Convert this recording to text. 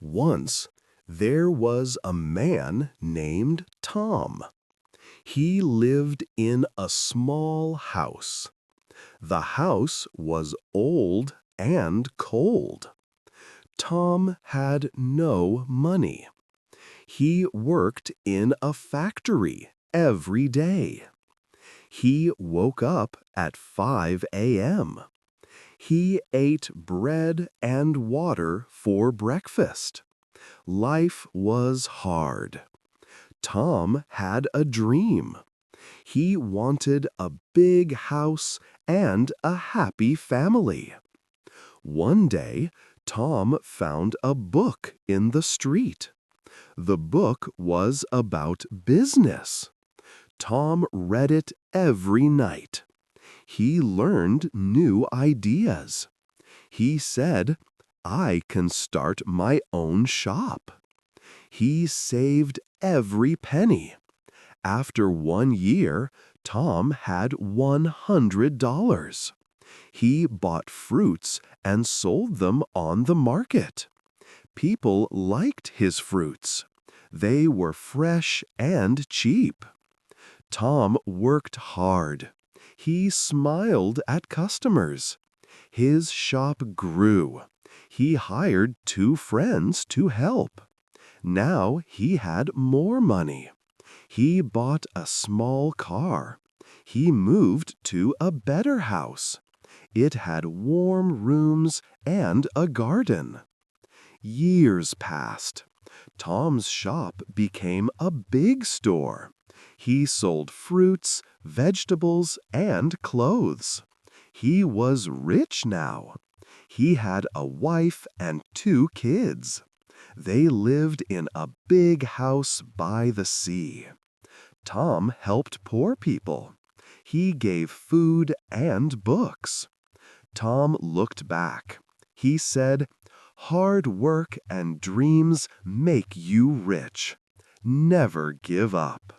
Once, there was a man named Tom. He lived in a small house. The house was old and cold. Tom had no money. He worked in a factory every day. He woke up at 5 a.m. He ate bread and water for breakfast. Life was hard. Tom had a dream. He wanted a big house and a happy family. One day, Tom found a book in the street. The book was about business. Tom read it every night. He learned new ideas. He said, "I can start my own shop." He saved every penny. After 1 year, Tom had $100. He bought fruits and sold them on the market. People liked his fruits. They were fresh and cheap. Tom worked hard. He smiled at customers. His shop grew. He hired 2 friends to help. Now he had more money. He bought a small car. He moved to a better house. It had warm rooms and a garden. Years passed. Tom's shop became a big store. He sold fruits, vegetables, and clothes. He was rich now. He had a wife and 2 kids. They lived in a big house by the sea. Tom helped poor people. He gave food and books. Tom looked back. He said, "Hard work and dreams make you rich. Never give up."